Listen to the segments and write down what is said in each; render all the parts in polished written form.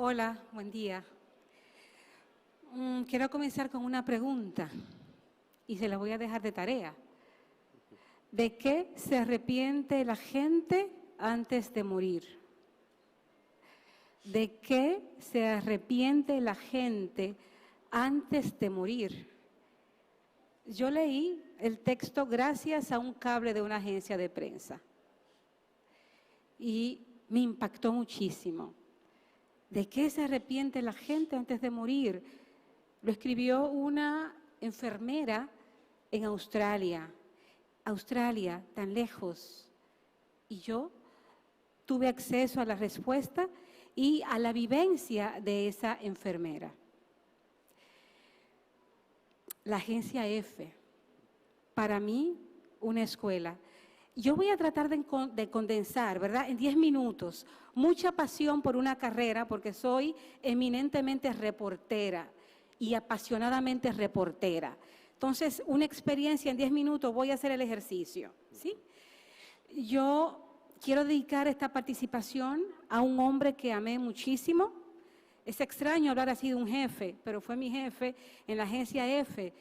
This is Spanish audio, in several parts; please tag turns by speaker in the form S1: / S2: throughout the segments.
S1: Hola, buen día. Quiero comenzar con una pregunta y se la voy a dejar de tarea. ¿De qué se arrepiente la gente antes de morir? ¿De qué se arrepiente la gente antes de morir? Yo leí el texto gracias a un cable de una agencia de prensa y me impactó muchísimo. ¿De qué se arrepiente la gente antes de morir? Lo escribió una enfermera en Australia. Australia, tan lejos. Y yo tuve acceso a la respuesta y a la vivencia de esa enfermera. La agencia F, para mí, una escuela. Yo voy a tratar de condensar, ¿verdad?, en 10 minutos, mucha pasión por una carrera, porque soy eminentemente reportera y apasionadamente reportera. Entonces, una experiencia en 10 minutos, voy a hacer el ejercicio, ¿sí? Yo quiero dedicar esta participación a un hombre que amé muchísimo. Es extraño hablar así de un jefe, pero fue mi jefe en la agencia F,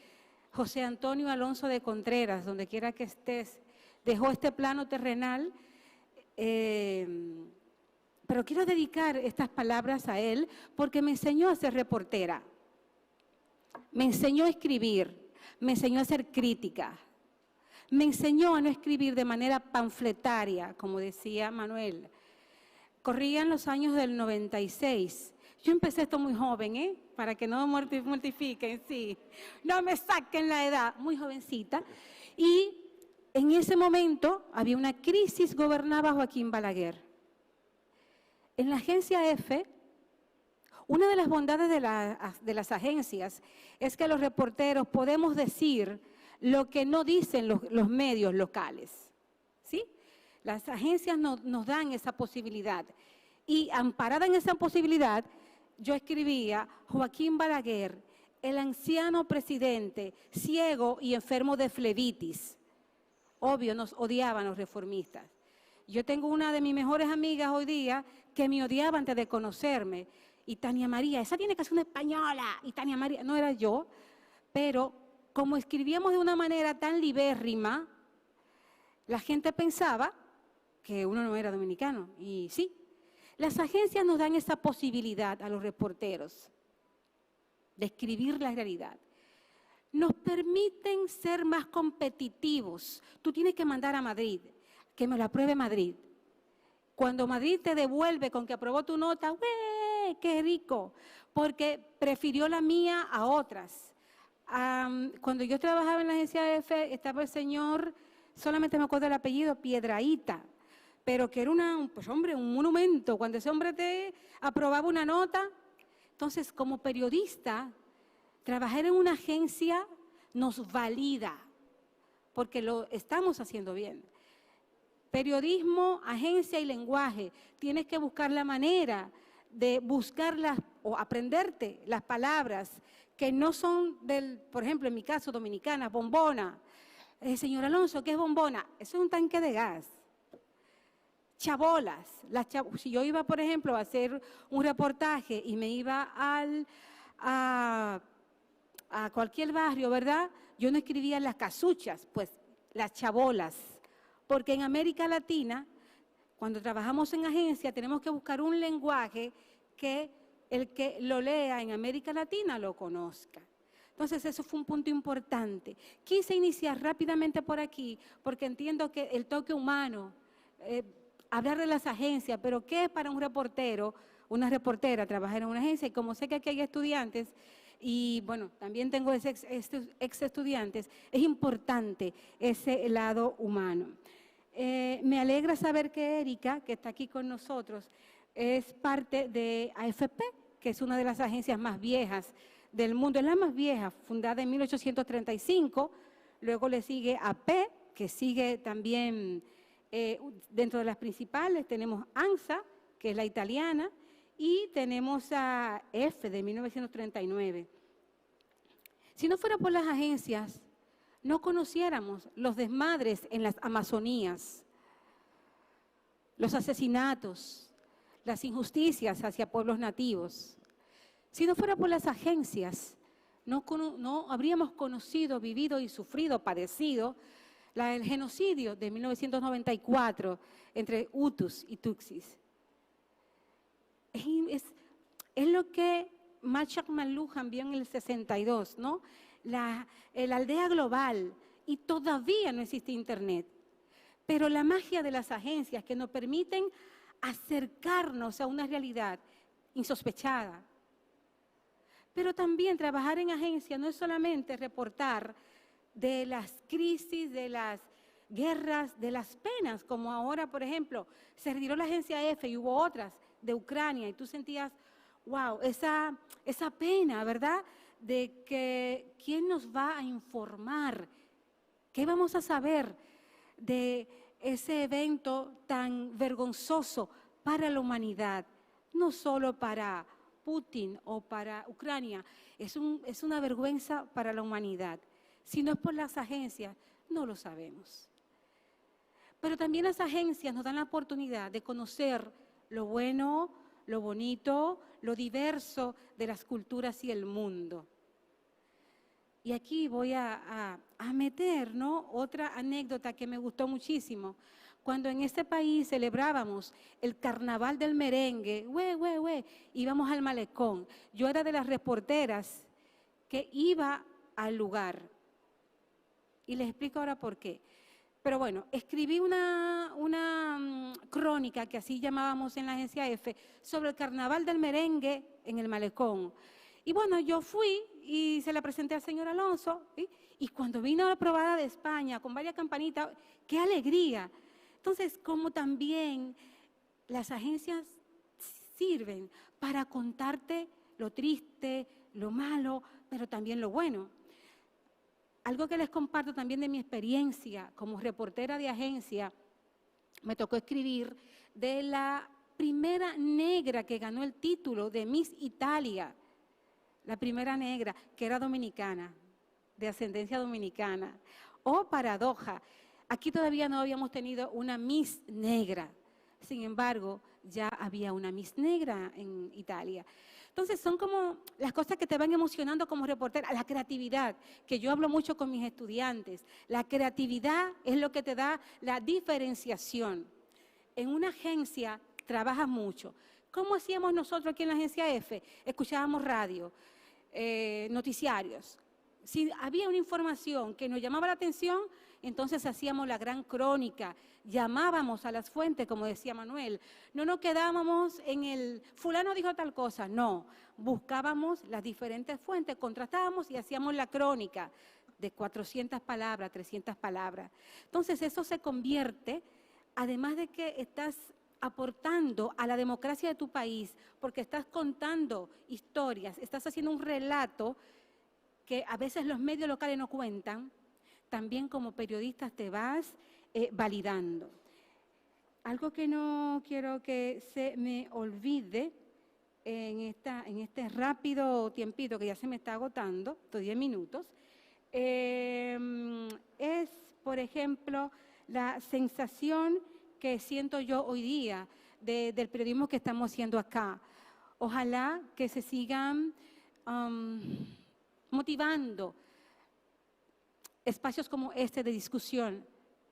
S1: José Antonio Alonso de Contreras, donde quiera que estés. Dejó este plano terrenal, pero quiero dedicar estas palabras a él porque me enseñó a ser reportera, me enseñó a escribir, me enseñó a hacer crítica, me enseñó a no escribir de manera panfletaria, como decía Manuel. Corrían los años del 96. Yo empecé esto muy joven, para que no me mortifiquen, sí, no me saquen la edad, muy jovencita. Y en ese momento había una crisis, gobernaba Joaquín Balaguer. En la agencia F, una de las bondades de las agencias es que los reporteros podemos decir lo que no dicen los medios locales, ¿sí? Las agencias nos dan esa posibilidad. Y amparada en esa posibilidad, yo escribía: Joaquín Balaguer, el anciano presidente, ciego y enfermo de flebitis. Obvio, nos odiaban los reformistas. Yo tengo una de mis mejores amigas hoy día que me odiaba antes de conocerme. Y Tania María, esa tiene que ser una española. Y Tania María, no era yo, pero como escribíamos de una manera tan libérrima, la gente pensaba que uno no era dominicano. Y sí, las agencias nos dan esa posibilidad a los reporteros de escribir la realidad. Nos permiten ser más competitivos. Tú tienes que mandar a Madrid, que me lo apruebe Madrid. Cuando Madrid te devuelve con que aprobó tu nota, ¡ué! ¡Qué rico! Porque prefirió la mía a otras. Cuando yo trabajaba en la agencia F, estaba el señor, solamente me acuerdo del apellido, Piedrahíta, pero que era un monumento. Cuando ese hombre te aprobaba una nota, entonces como periodista, trabajar en una agencia nos valida, porque lo estamos haciendo bien. Periodismo, agencia y lenguaje. Tienes que buscar la manera de buscarlas o aprenderte las palabras que no son por ejemplo, en mi caso, dominicana, bombona. Señor Alonso, ¿qué es bombona? Eso es un tanque de gas. Chabolas. Si yo iba, por ejemplo, a hacer un reportaje y me iba a cualquier barrio, ¿verdad? Yo no escribía las casuchas, pues las chabolas. Porque en América Latina, cuando trabajamos en agencia, tenemos que buscar un lenguaje que el que lo lea en América Latina lo conozca. Entonces, eso fue un punto importante. Quise iniciar rápidamente por aquí, porque entiendo que el toque humano, hablar de las agencias, pero ¿qué es para un reportero, una reportera, trabajar en una agencia? Y como sé que aquí hay estudiantes, y bueno, también tengo ex estudiantes, es importante ese lado humano. Me alegra saber que Erika, que está aquí con nosotros, es parte de AFP, que es una de las agencias más viejas del mundo, es la más vieja, fundada en 1835, luego le sigue AP, que sigue también dentro de las principales, tenemos ANSA, que es la italiana, y tenemos a F de 1939. Si no fuera por las agencias, no conociéramos los desmadres en las Amazonías, los asesinatos, las injusticias hacia pueblos nativos. Si no fuera por las agencias, no habríamos conocido, vivido y sufrido, padecido el genocidio de 1994 entre Hutus y Tutsis. Es lo que Marshall McLuhan vio en el 62, ¿no? La aldea global, y todavía no existe Internet. Pero la magia de las agencias que nos permiten acercarnos a una realidad insospechada. Pero también trabajar en agencia no es solamente reportar de las crisis, de las guerras, de las penas, como ahora, por ejemplo, se retiró la agencia F y hubo otras de Ucrania y tú sentías, wow, esa pena, ¿verdad? De que quién nos va a informar, qué vamos a saber de ese evento tan vergonzoso para la humanidad, no solo para Putin o para Ucrania, es una vergüenza para la humanidad. Si no es por las agencias, no lo sabemos. Pero también las agencias nos dan la oportunidad de conocer lo bueno, lo bonito, lo diverso de las culturas y el mundo. Y aquí voy a meter, ¿no?, otra anécdota que me gustó muchísimo. Cuando en este país celebrábamos el carnaval del merengue, íbamos al malecón. Yo era de las reporteras que iba al lugar. Y les explico ahora por qué. Pero bueno, escribí una crónica, que así llamábamos en la agencia F, sobre el carnaval del merengue en el malecón. Y bueno, yo fui y se la presenté al señor Alonso, ¿sí? Y cuando vino la probada de España con varias campanitas, ¡qué alegría! Entonces, como también las agencias sirven para contarte lo triste, lo malo, pero también lo bueno. Algo que les comparto también de mi experiencia como reportera de agencia, me tocó escribir de la primera negra que ganó el título de Miss Italia, la primera negra, que era dominicana, de ascendencia dominicana. Oh, paradoja, aquí todavía no habíamos tenido una Miss negra, sin embargo, ya había una Miss negra en Italia. Entonces, son como las cosas que te van emocionando como reportera, la creatividad, que yo hablo mucho con mis estudiantes. La creatividad es lo que te da la diferenciación. En una agencia trabajas mucho. ¿Cómo hacíamos nosotros aquí en la agencia F? Escuchábamos radio, noticiarios. Si había una información que nos llamaba la atención, entonces hacíamos la gran crónica, llamábamos a las fuentes, como decía Manuel. No nos quedábamos en el fulano dijo tal cosa, no. Buscábamos las diferentes fuentes, contrastábamos y hacíamos la crónica de 400 palabras, 300 palabras. Entonces eso se convierte, además de que estás aportando a la democracia de tu país, porque estás contando historias, estás haciendo un relato que a veces los medios locales no cuentan, también como periodistas te vas validando. Algo que no quiero que se me olvide en este rápido tiempito que ya se me está agotando, estos 10 minutos, es, por ejemplo, la sensación que siento yo hoy día del periodismo que estamos haciendo acá. Ojalá que se sigan motivando espacios como este de discusión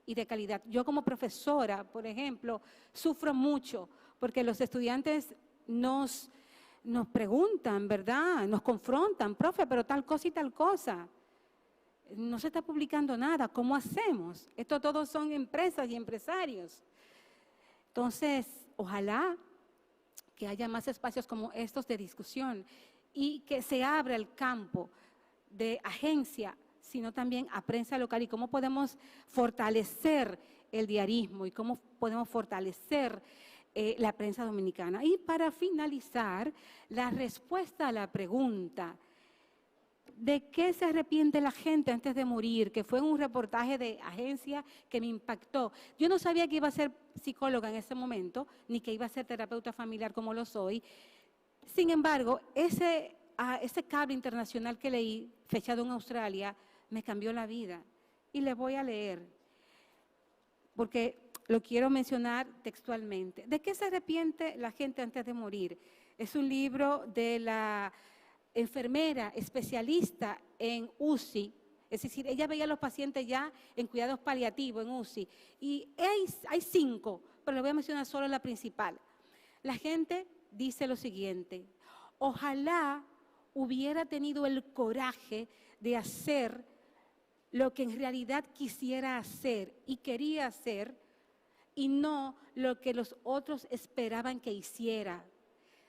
S1: y de calidad. Yo como profesora, por ejemplo, sufro mucho porque los estudiantes nos preguntan, ¿verdad? Nos confrontan, profe, pero tal cosa y tal cosa. No se está publicando nada, ¿cómo hacemos? Esto todos son empresas y empresarios. Entonces, ojalá que haya más espacios como estos de discusión y que se abra el campo de agencia, sino también a prensa local y cómo podemos fortalecer el diarismo y cómo podemos fortalecer la prensa dominicana. Y para finalizar, la respuesta a la pregunta, ¿de qué se arrepiente la gente antes de morir? Que fue un reportaje de agencia que me impactó. Yo no sabía que iba a ser psicóloga en ese momento, ni que iba a ser terapeuta familiar como lo soy. Sin embargo, ese cable internacional que leí, fechado en Australia, me cambió la vida. Y le voy a leer, porque lo quiero mencionar textualmente. ¿De qué se arrepiente la gente antes de morir? Es un libro de la enfermera especialista en UCI, es decir, ella veía a los pacientes ya en cuidados paliativos, en UCI, y hay 5, pero le voy a mencionar solo la principal. La gente dice lo siguiente: ojalá hubiera tenido el coraje de hacer lo que en realidad quisiera hacer y quería hacer, y no lo que los otros esperaban que hiciera.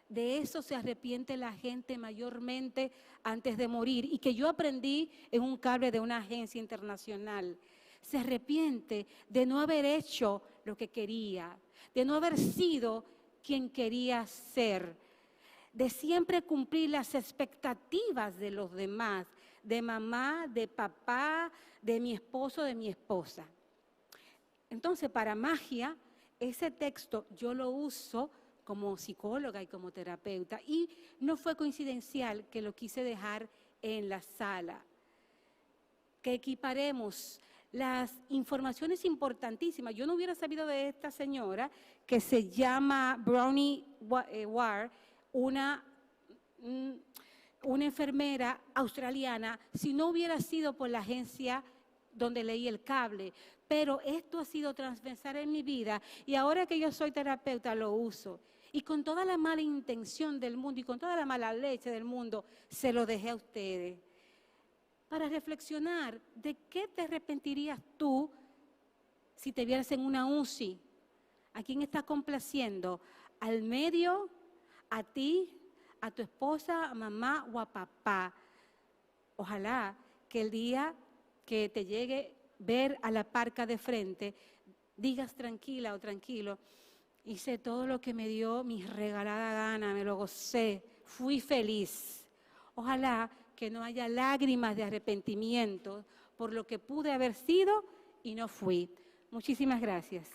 S1: De eso se arrepiente la gente mayormente antes de morir, y que yo aprendí en un cable de una agencia internacional. Se arrepiente de no haber hecho lo que quería, de no haber sido quien quería ser, de siempre cumplir las expectativas de los demás, de mamá, de papá, de mi esposo, de mi esposa. Entonces, para magia, ese texto yo lo uso como psicóloga y como terapeuta, y no fue coincidencial que lo quise dejar en la sala. Que equiparemos las informaciones importantísimas. Yo no hubiera sabido de esta señora que se llama Bronnie Ware, una enfermera australiana, si no hubiera sido por la agencia donde leí el cable. Pero esto ha sido transversal en mi vida, y ahora que yo soy terapeuta lo uso. Y con toda la mala intención del mundo y con toda la mala leche del mundo, se lo dejé a ustedes. Para reflexionar, ¿de qué te arrepentirías tú si te vieras en una UCI? ¿A quién estás complaciendo? ¿Al medio? ¿A ti? ¿A tu esposa, a mamá o a papá? Ojalá que el día que te llegue ver a la parca de frente, digas tranquila o tranquilo: hice todo lo que me dio mi regalada gana, me lo gocé, fui feliz. Ojalá que no haya lágrimas de arrepentimiento por lo que pude haber sido y no fui. Muchísimas gracias.